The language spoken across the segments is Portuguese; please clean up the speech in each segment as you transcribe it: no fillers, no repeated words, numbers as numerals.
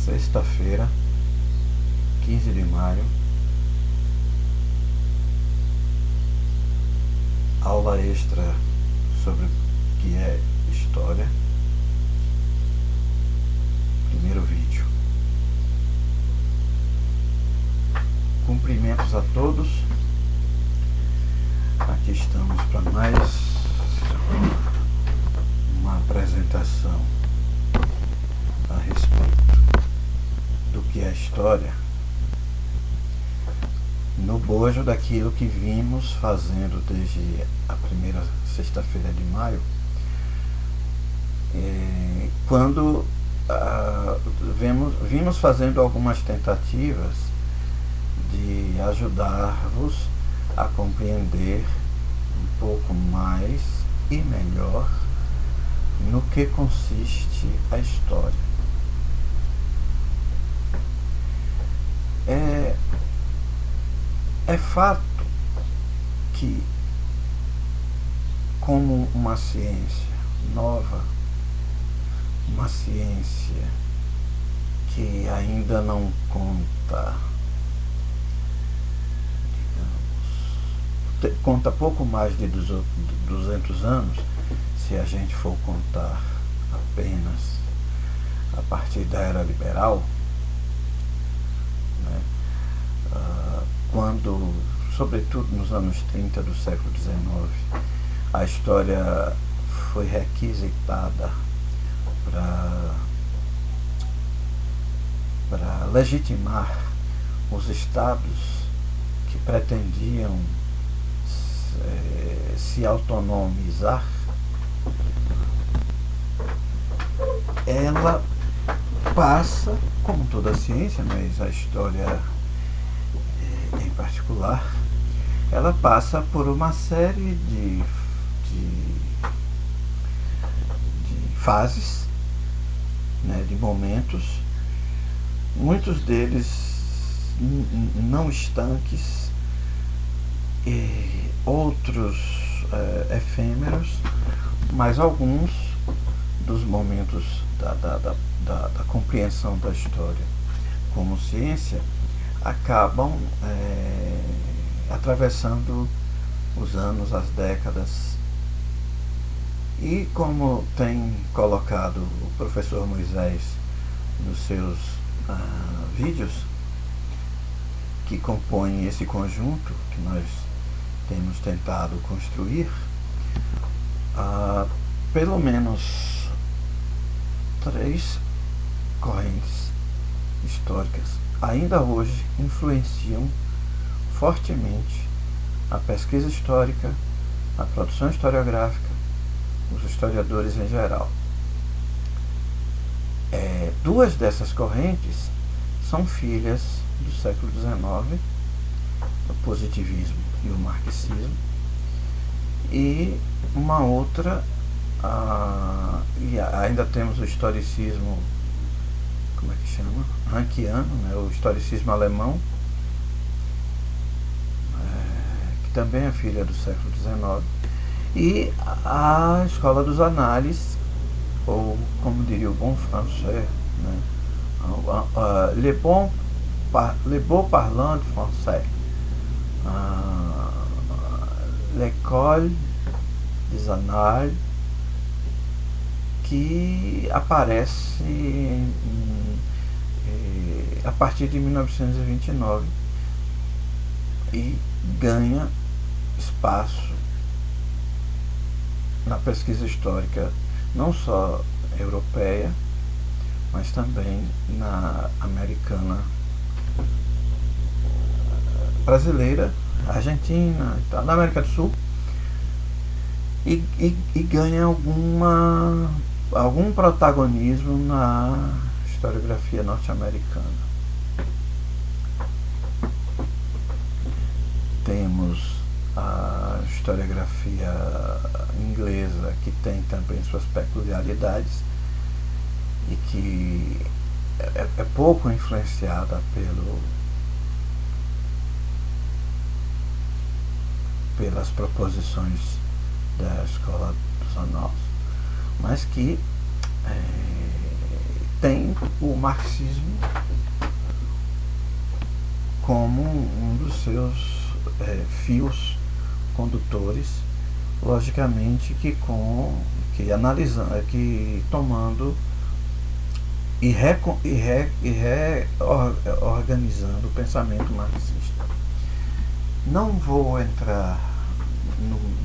sexta-feira, 15 de maio, aula extra sobre o que é história. Primeiro vídeo. Cumprimentos a todos. Aqui estamos para mais uma apresentação a respeito do que é história, no bojo daquilo que vimos fazendo desde a primeira sexta-feira de maio, quando vimos fazendo algumas tentativas de ajudar-vos a compreender um pouco mais e melhor no que consiste a história. É fato que, como uma ciência nova, uma ciência que ainda não conta, conta pouco mais de 200 anos, se a gente for contar apenas a partir da era liberal, né? Quando, sobretudo nos anos 30 do século XIX, a história foi requisitada para legitimar os estados que pretendiam se autonomizar, ela passa, como toda a ciência, mas a história em particular, ela passa por uma série de fases, né, de momentos, muitos deles não estanques, outros efêmeros, mas alguns dos momentos da compreensão da história como ciência acabam atravessando os anos, as décadas. E como tem colocado o professor Moisés nos seus vídeos, que compõem esse conjunto que nós temos tentado construir, pelo menos 3 correntes históricas ainda hoje influenciam fortemente a pesquisa histórica, a produção historiográfica, os historiadores em geral. 2 dessas correntes são filhas do século XIX, o positivismo e o marxismo, e uma outra, e ainda temos o historicismo, como é que chama? Rankiano, né? O historicismo alemão, que também é filha do século XIX, e a escola dos análises, ou como diria o bom francês, né? Le beau parlant français, l'école des annales, que aparece a partir de 1929 e ganha espaço na pesquisa histórica, não só europeia, mas também na americana, brasileira, argentina, na América do Sul, e ganha algum protagonismo na historiografia norte-americana. Temos a historiografia inglesa, que tem também suas peculiaridades e que é pouco influenciada pelas proposições da escola dos anais, mas que tem o marxismo como um dos seus fios condutores, logicamente que analisando, que tomando e reorganizando o pensamento marxista. Não vou entrar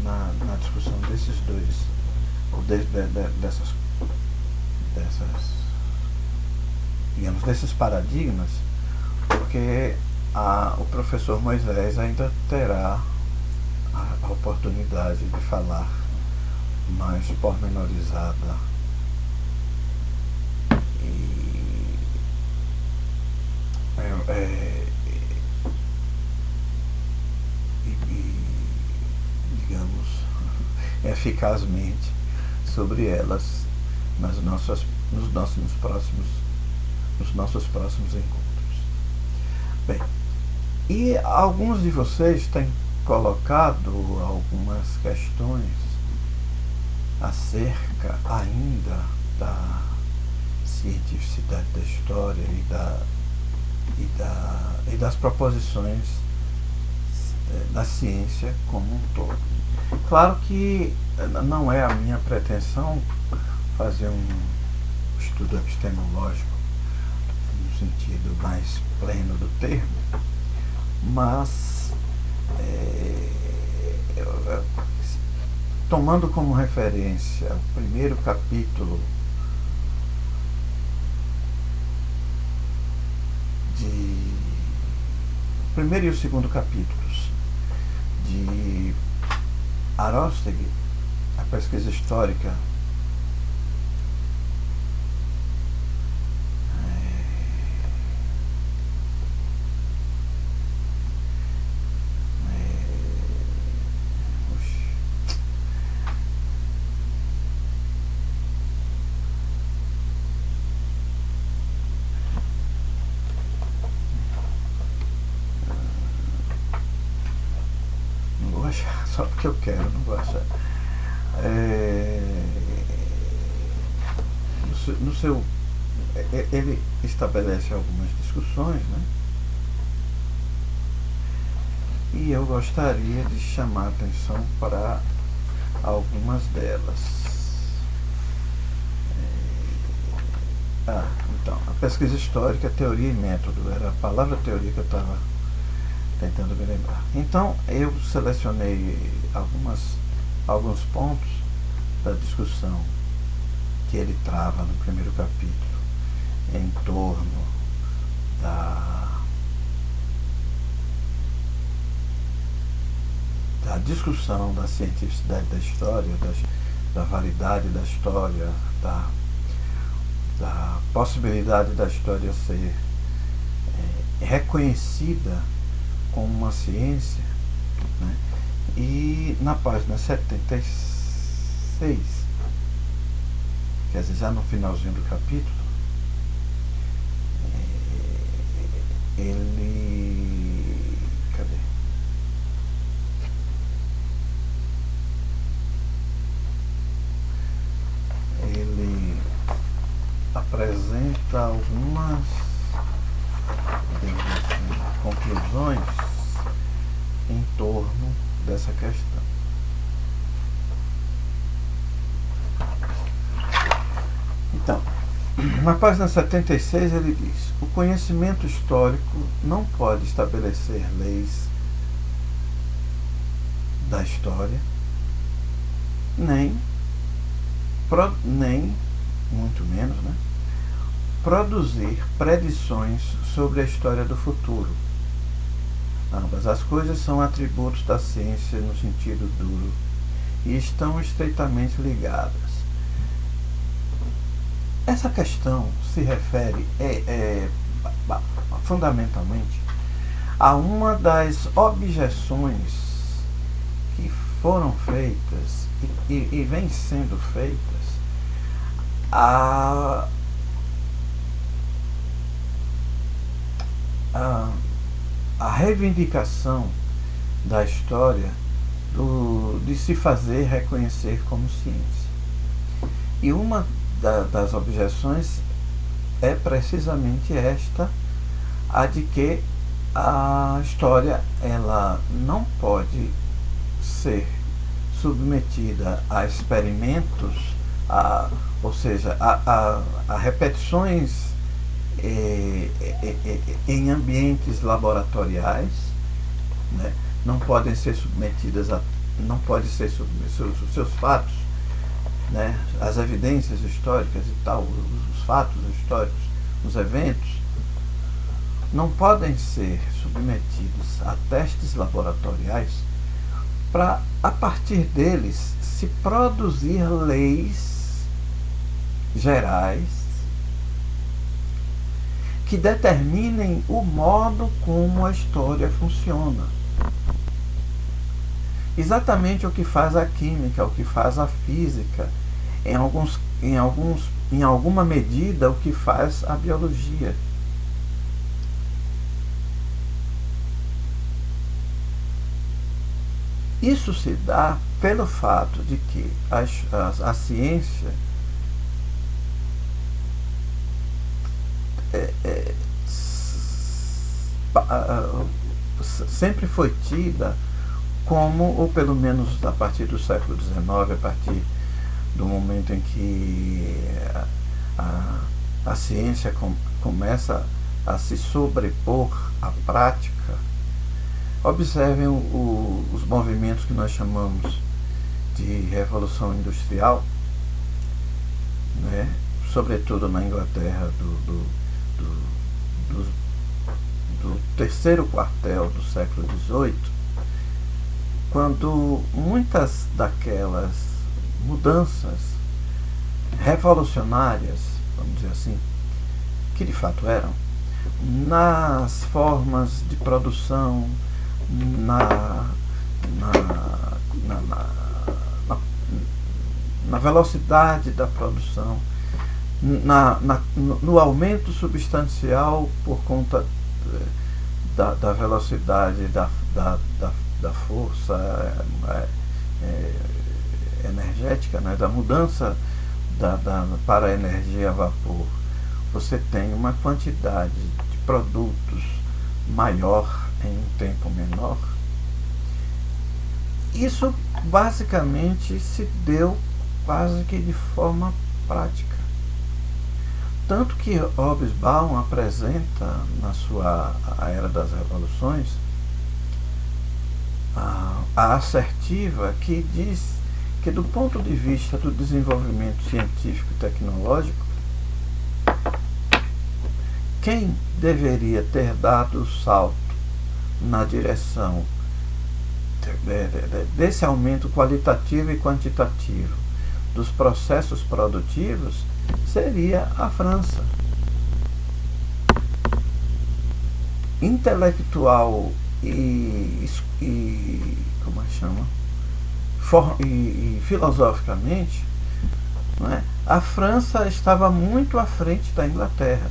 na discussão desses dois, ou desses paradigmas, porque o professor Moisés ainda terá a oportunidade de falar mais pormenorizada digamos, eficazmente sobre elas nos nossos próximos encontros. Bem, e alguns de vocês têm colocado algumas questões acerca ainda da cientificidade da história e das proposições da ciência como um todo. Claro que não é a minha pretensão fazer um estudo epistemológico no sentido mais pleno do termo, mas tomando como referência o primeiro capítulo o primeiro e o segundo capítulos de Arostegui, a pesquisa histórica só porque eu quero, não vou achar. Ele estabelece algumas discussões, né? E eu gostaria de chamar a atenção para algumas delas. Então, a pesquisa histórica, teoria e método, era a palavra teoria que eu estava tentando me lembrar. Então, eu selecionei alguns pontos da discussão que ele trava no primeiro capítulo em torno da discussão da cientificidade da história, da validade da história, da possibilidade da história ser reconhecida como uma ciência, né? E na página 76, quer dizer, já no finalzinho do capítulo, ele apresenta algumas conclusões em torno dessa questão. Então, na página 76 ele diz: o conhecimento histórico não pode estabelecer leis da história, nem muito menos, né, produzir predições sobre a história do futuro. Ambas as coisas são atributos da ciência no sentido duro e estão estreitamente ligadas. Essa questão se refere fundamentalmente a uma das objeções que foram feitas e vêm sendo feitas a reivindicação da história de se fazer reconhecer como ciência. E uma das objeções é precisamente esta, a de que a história ela não pode ser submetida a experimentos, ou seja, a repetições em ambientes laboratoriais, né? Não podem ser submetidas a, não pode ser seus fatos, né? As evidências históricas e tal, os fatos históricos, os eventos, não podem ser submetidos a testes laboratoriais para, a partir deles, se produzir leis gerais que determinem o modo como a história funciona. Exatamente o que faz a química, o que faz a física, em alguma medida o que faz a biologia. Isso se dá pelo fato de que a ciência sempre foi tida como, ou pelo menos a partir do século XIX, a partir do momento em que a ciência começa a se sobrepor à prática. Observem os movimentos que nós chamamos de Revolução Industrial, né? Sobretudo na Inglaterra do terceiro quartel do século XVIII, quando muitas daquelas mudanças revolucionárias, vamos dizer assim, que de fato eram, nas formas de produção, na velocidade da produção, no aumento substancial por conta da velocidade da força energética, né, da mudança para a energia a vapor. Você tem uma quantidade de produtos maior em um tempo menor. Isso basicamente se deu quase que de forma prática. Tanto que Hobsbawm apresenta na sua A Era das Revoluções a assertiva que diz que, do ponto de vista do desenvolvimento científico e tecnológico, quem deveria ter dado o salto na direção desse aumento qualitativo e quantitativo dos processos produtivos seria a França. Intelectual e como é que chama? E filosoficamente, não é? A França estava muito à frente da Inglaterra.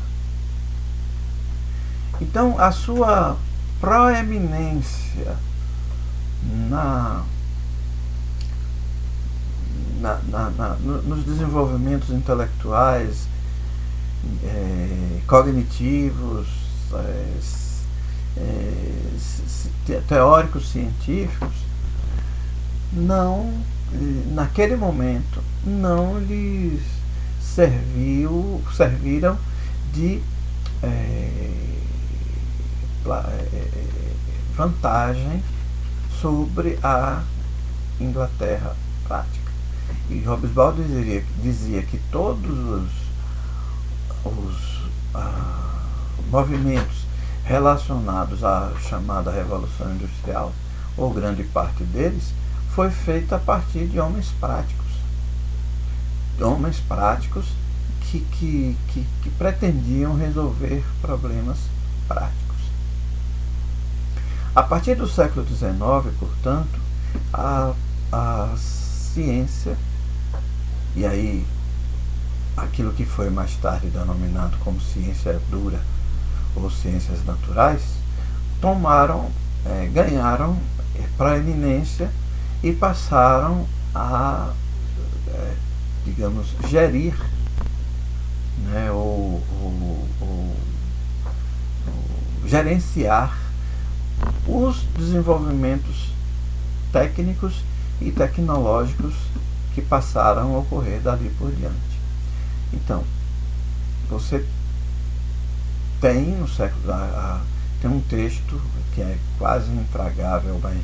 Então, a sua proeminência nos desenvolvimentos intelectuais, cognitivos, teóricos científicos, naquele momento não lhes serviram de vantagem sobre a Inglaterra prática. E Hobsbawm dizia que todos os movimentos relacionados à chamada Revolução Industrial, ou grande parte deles, foi feita a partir de homens práticos. Homens práticos que pretendiam resolver problemas práticos. A partir do século XIX, portanto, a ciência, e aí aquilo que foi mais tarde denominado como ciência dura ou ciências naturais, ganharam proeminência e passaram a, digamos, gerir, né, ou gerenciar os desenvolvimentos técnicos e tecnológicos que passaram a ocorrer dali por diante. Então, você tem no século tem um texto que é quase intragável, mas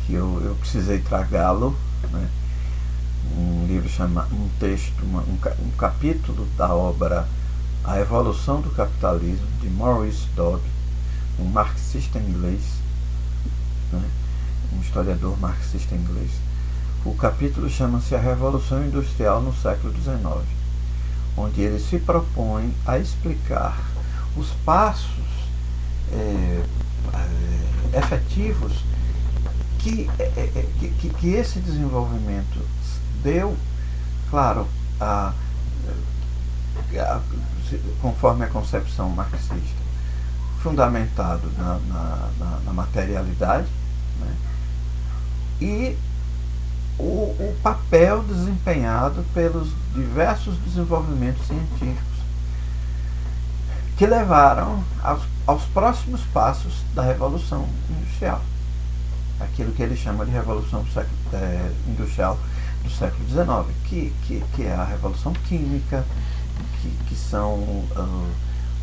que eu precisei tragá-lo, né? Um livro um texto, um capítulo da obra A Evolução do Capitalismo, de Maurice Dobb, um marxista inglês, né? Um historiador marxista inglês. O capítulo chama-se A Revolução Industrial no Século XIX, onde ele se propõe a explicar os passos efetivos que esse desenvolvimento deu, claro, conforme a concepção marxista, fundamentado na materialidade, né? E o papel desempenhado pelos diversos desenvolvimentos científicos que levaram aos próximos passos da Revolução Industrial, aquilo que ele chama de Revolução Industrial do século XIX, que é a Revolução Química, que são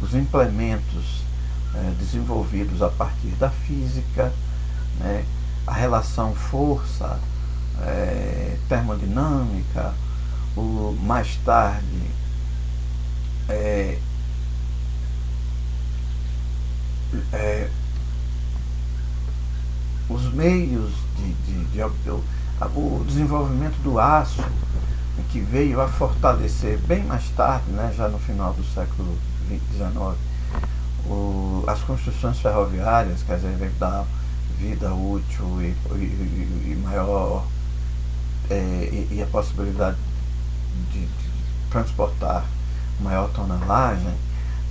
os implementos desenvolvidos a partir da física, né? A relação força, termodinâmica, mais tarde os meios o desenvolvimento do aço, que veio a fortalecer bem mais tarde, né, já no final do século XIX, as construções ferroviárias, quer dizer, veio dar vida útil e maior, e a possibilidade de transportar maior tonelagem,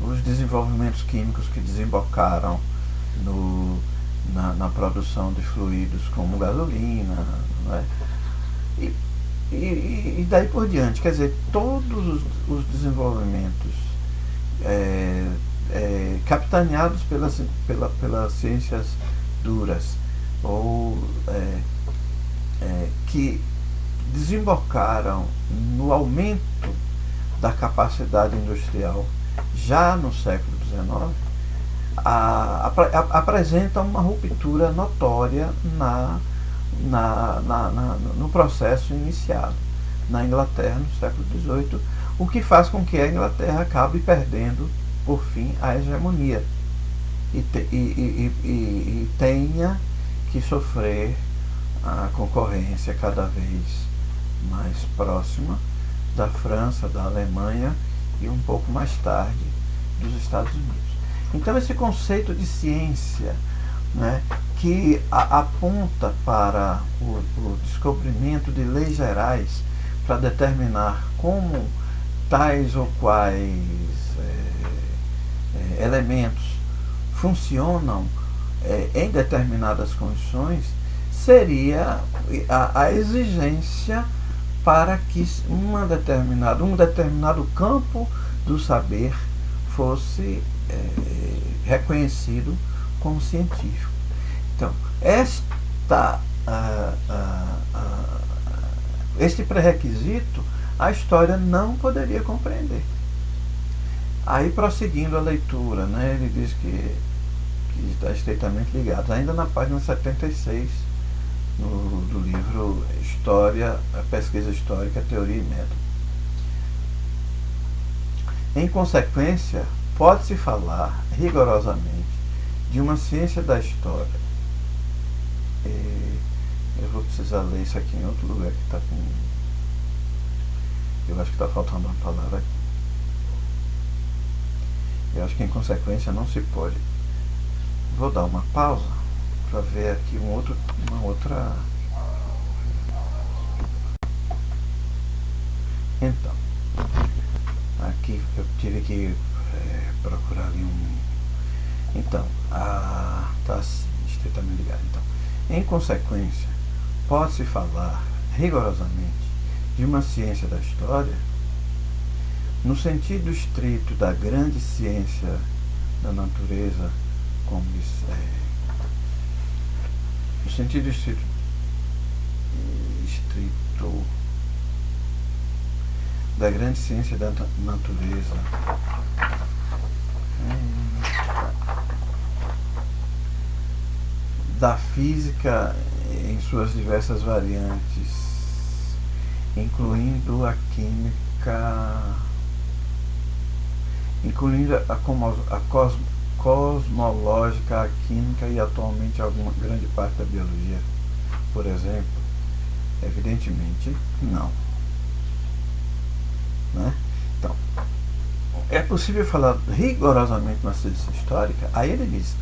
os desenvolvimentos químicos que desembocaram na produção de fluidos como gasolina, né? E daí por diante, quer dizer, todos os desenvolvimentos capitaneados pelas ciências duras, ou que desembocaram no aumento da capacidade industrial já no século XIX, apresentam uma ruptura notória no processo iniciado na Inglaterra no século XVIII, o que faz com que a Inglaterra acabe perdendo, por fim, a hegemonia e tenha que sofrer a concorrência cada vez mais próxima da França, da Alemanha e um pouco mais tarde dos Estados Unidos. Então esse conceito de ciência, né, que aponta para o descobrimento de leis gerais para determinar como tais ou quais elementos funcionam em determinadas condições, seria a exigência para que um determinado campo do saber fosse reconhecido como científico. Então, este pré-requisito a história não poderia compreender. Aí, prosseguindo a leitura, né, ele diz que está estreitamente ligado, ainda na página 76 do livro História, Pesquisa Histórica, Teoria e Método. Em consequência, pode-se falar rigorosamente de uma ciência da história. Eu vou precisar ler isso aqui em outro lugar que está com... Eu acho que está faltando uma palavra aqui. Eu acho que em consequência não se pode. Vou dar uma pausa para ver aqui uma outra. Então, aqui eu tive que procurar ali Então, está estreitamente ligado. Então, em consequência, pode-se falar rigorosamente de uma ciência da história no sentido estrito da grande ciência da natureza, como no sentido estrito da grande ciência da natureza, da física em suas diversas variantes, incluindo a química, incluindo a cosmológica, a química e atualmente alguma grande parte da biologia, por exemplo? Evidentemente não, né? Então, é possível falar rigorosamente na ciência histórica? Aí ele diz,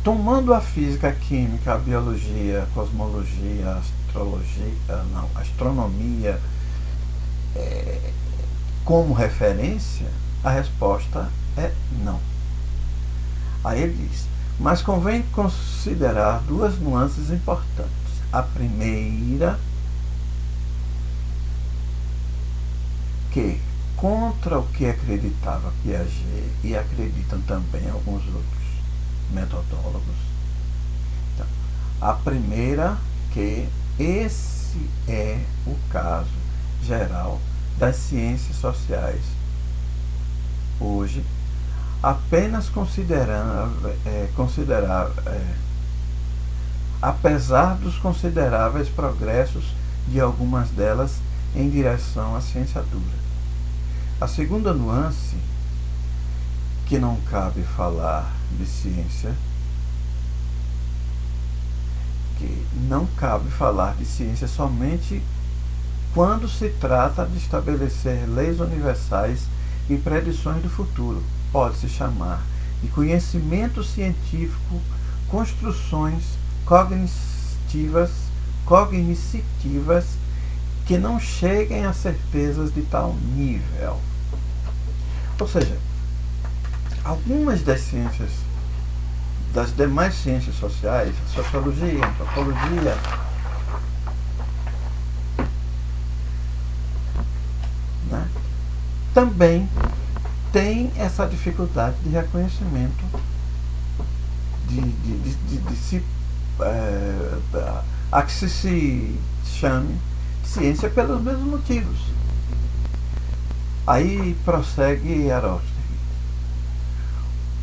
tomando a física, a química, a biologia, a cosmologia, a a astronomia como referência, a resposta é não. Aí ele diz, mas convém considerar duas nuances importantes. A primeira, que contra o que acreditava Piaget e acreditam também alguns outros metodólogos, então, a primeira, que esse é o caso geral das ciências sociais hoje, apenas apesar dos consideráveis progressos de algumas delas em direção à ciência dura. A segunda nuance, que não cabe falar de ciência, que não cabe falar de ciência somente quando se trata de estabelecer leis universais e predições do futuro. Pode-se chamar de conhecimento científico construções cognitivas que não cheguem a certezas de tal nível. Ou seja, algumas das ciências, das demais ciências sociais, a sociologia, a antropologia, né, também tem essa dificuldade de reconhecimento a que se chame de ciência pelos mesmos motivos. Aí prossegue Aróstegui.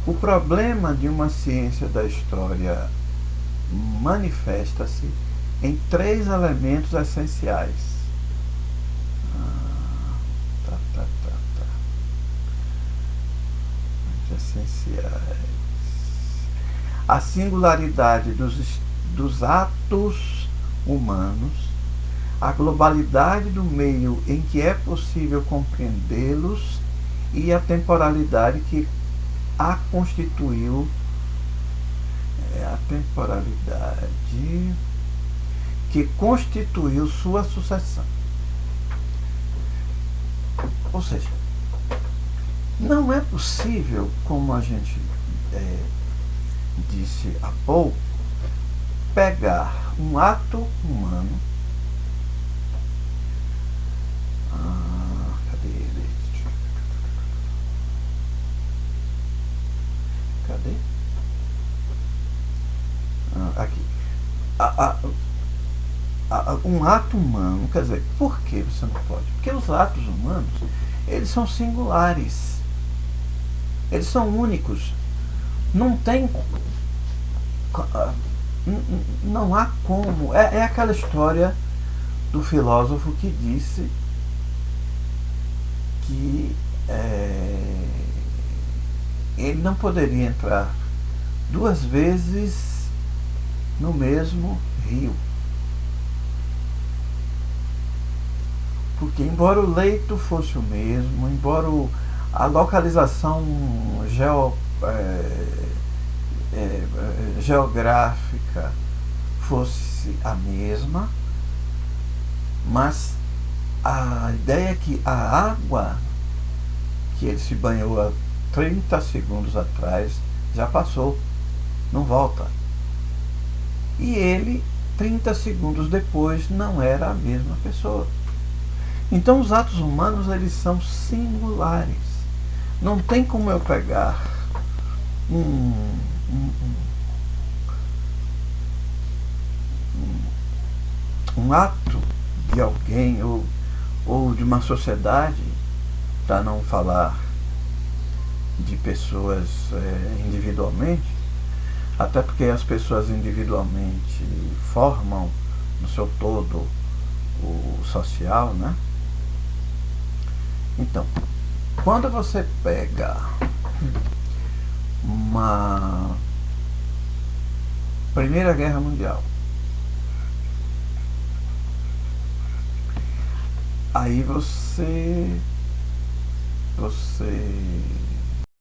O problema de uma ciência da história manifesta-se em três elementos essenciais. Essenciais. A singularidade dos atos humanos, a globalidade do meio em que é possível compreendê-los e a temporalidade que a constituiu, sua sucessão. Ou seja, não é possível, como a gente disse há pouco, pegar um ato humano, cadê? Aqui. Um ato humano, quer dizer, por que você não pode? Porque os atos humanos, eles são singulares, eles são únicos, não há como, é aquela história do filósofo que disse que ele não poderia entrar duas vezes no mesmo rio, porque embora o leito fosse o mesmo, embora a localização geográfica fosse a mesma, mas a ideia é que a água que ele se banhou há 30 segundos atrás já passou, não volta. E ele, 30 segundos depois, não era a mesma pessoa. Então os atos humanos, eles são singulares. Não tem como eu pegar um, um, um ato de alguém ou de uma sociedade, para não falar de pessoas individualmente, até porque as pessoas individualmente formam no seu todo o social, né? Então, quando você pega uma Primeira Guerra Mundial, aí você